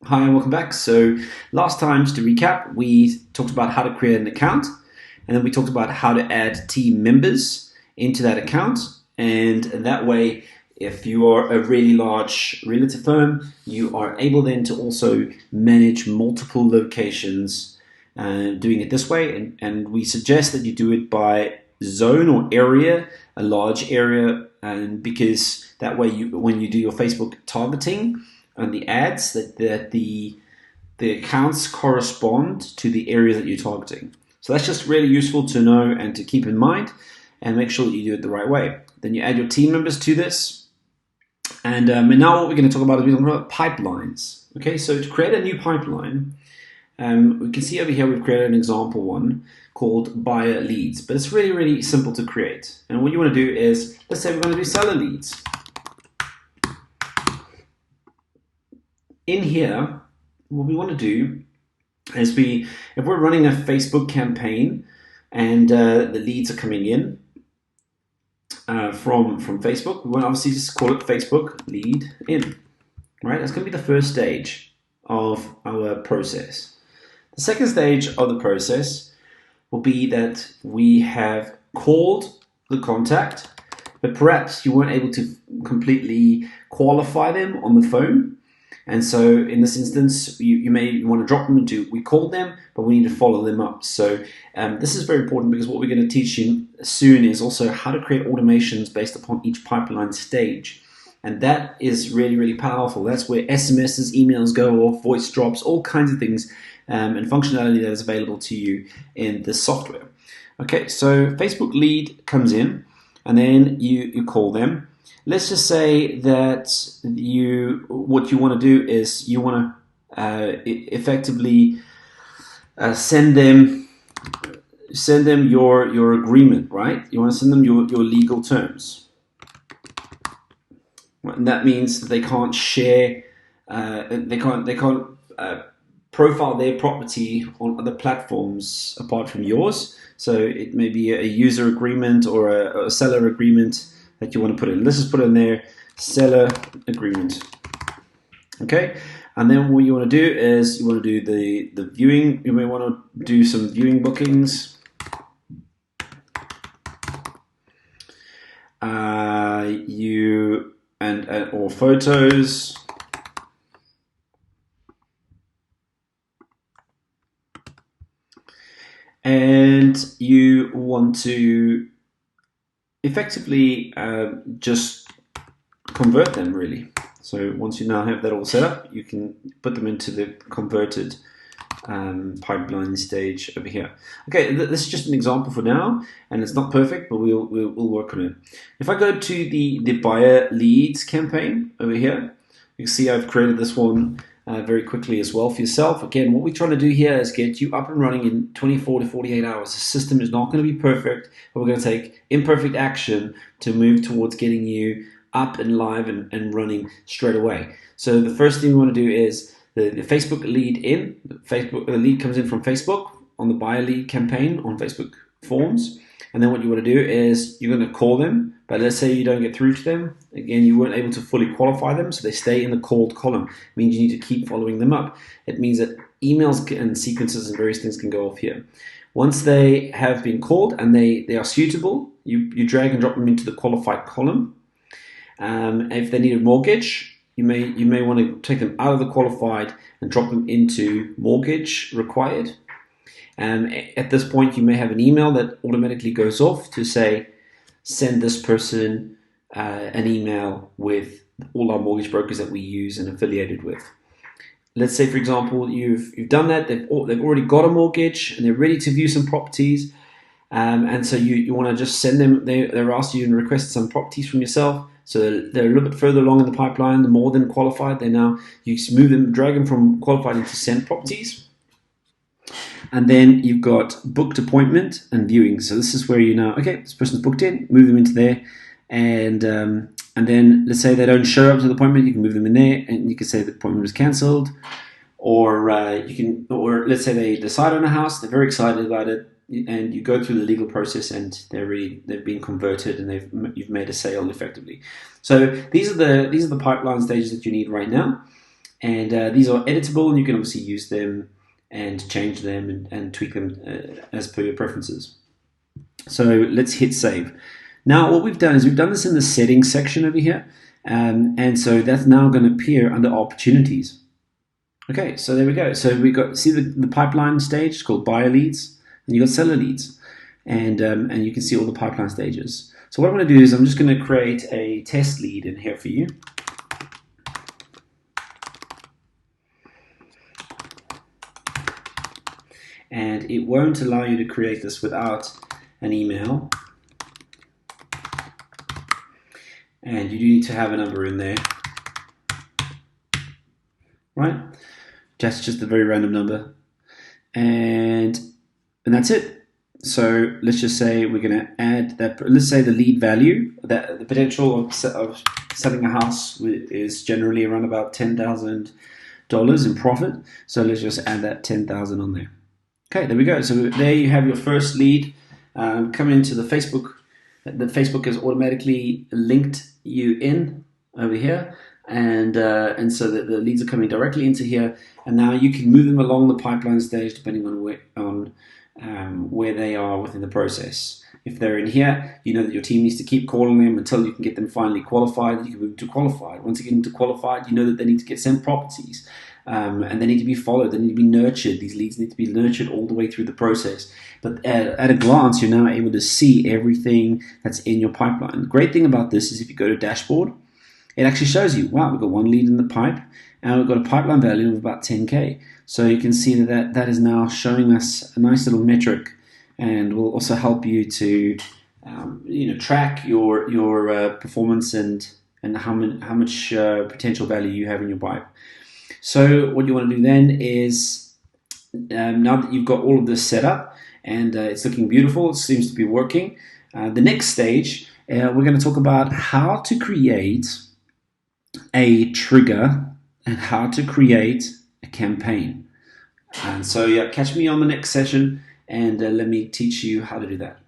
Hi and welcome back. So last time, just to recap, we talked about how to create an account, and then we talked about how to add team members into that account. And that way, if you are a really large realtor firm, you are able then to also manage multiple locations doing it this way. And we suggest that you do it by zone or area, a large area, and because that way when you do your Facebook targeting, and the ads that the accounts correspond to the areas that you're targeting. So that's just really useful to know and to keep in mind, and make sure that you do it the right way. Then you add your team members to this, and now what we're going to talk about is we're talking about pipelines. Okay, so to create a new pipeline, we can see over here we've created an example one called buyer leads, but it's really simple to create. And what you want to do is, let's say we're going to do seller leads. In here, what we want to do is if we're running a Facebook campaign and the leads are coming in from Facebook, we want to obviously just call it Facebook lead in, right? That's going to be the first stage of our process. The second stage of the process will be that we have called the contact, but perhaps you weren't able to completely qualify them on the phone. And so in this instance, you may want to drop them into, we called them, but we need to follow them up. So this is very important because what we're going to teach you soon is also how to create automations based upon each pipeline stage. And that is really powerful. That's where SMSs, emails go off, voice drops, all kinds of things and functionality that is available to you in this software. Okay, so Facebook lead comes in and then you call them. Let's just say that what you want to do is you want to effectively send them your agreement, right? You want to send them your legal terms. And that means that they can't share, they can't profile their property on other platforms apart from yours. So it may be a user agreement or a seller agreement that you want to put in. Let's just put in there, seller agreement. Okay, and then what you want to do is you want to do the viewing. You may want to do some viewing bookings. Or photos. And you want to effectively just convert them, really. So once you now have that all set up, you can put them into the converted pipeline stage over here. Okay, this is just an example for now, and it's not perfect, but we'll work on it. If I go to the buyer leads campaign over here, you can see I've created this one very quickly as well for yourself. Again, what we're trying to do here is get you up and running in 24 to 48 hours. The system is not going to be perfect, but we're going to take imperfect action to move towards getting you up and live and running straight away. So the first thing we want to do is the Facebook lead in. The lead comes in from Facebook on the buyer lead campaign on Facebook forms. And then what you want to do is you're going to call them, but let's say you don't get through to them. Again, you weren't able to fully qualify them, so they stay in the called column. It means you need to keep following them up. It means that emails and sequences and various things can go off here. Once they have been called and they are suitable, you drag and drop them into the qualified column. If they need a mortgage, you may want to take them out of the qualified and drop them into mortgage required. At this point, you may have an email that automatically goes off to say, send this person an email with all our mortgage brokers that we use and affiliated with. Let's say, for example, you've done that. They've already got a mortgage and they're ready to view some properties, and so you want to just send them. They're asked you and requested some properties from yourself. So they're a little bit further along in the pipeline. They're more than qualified. You move them, drag them from qualified into sent properties. And then you've got booked appointment and viewing. So this is where you know, okay, this person's booked in, move them into there. And then let's say they don't show up to the appointment, you can move them in there and you can say the appointment was cancelled. Or let's say they decide on a house, they're very excited about it, and you go through the legal process and they've been converted and you've made a sale effectively. So these are the pipeline stages that you need right now. And these are editable, and you can obviously use them and change them and tweak them as per your preferences. So let's hit save. Now what we've done is we've done this in the settings section over here, and so that's now going to appear under opportunities. Okay, so there we go. So we got, see the pipeline stage, it's called buyer leads, and you got seller leads, and you can see all the pipeline stages. So what I'm going to do is I'm just going to create a test lead in here for you. And it won't allow you to create this without an email. And you do need to have a number in there, right? That's just a very random number. And that's it. So let's just say we're going to add that. Let's say the lead value, that the potential of selling a house is generally around about $10,000 in profit. So let's just add that 10,000 on there. Okay, there we go. So there you have your first lead come into the Facebook. The Facebook has automatically linked you in over here, and so that the leads are coming directly into here. And now you can move them along the pipeline stage depending on where they are within the process. If they're in here, you know that your team needs to keep calling them until you can get them finally qualified. You can move to qualified. Once you get into qualified, you know that they need to get sent properties. And they need to be followed, they need to be nurtured. These leads need to be nurtured all the way through the process. But at a glance, you're now able to see everything that's in your pipeline. The great thing about this is if you go to dashboard, it actually shows you, wow, we've got one lead in the pipe, and we've got a pipeline value of about 10K. So you can see that is now showing us a nice little metric, and will also help you to track your performance and how much potential value you have in your pipe. So what you want to do then is, now that you've got all of this set up and it's looking beautiful, it seems to be working, the next stage, we're going to talk about how to create a trigger and how to create a campaign. And so yeah, catch me on the next session, and let me teach you how to do that.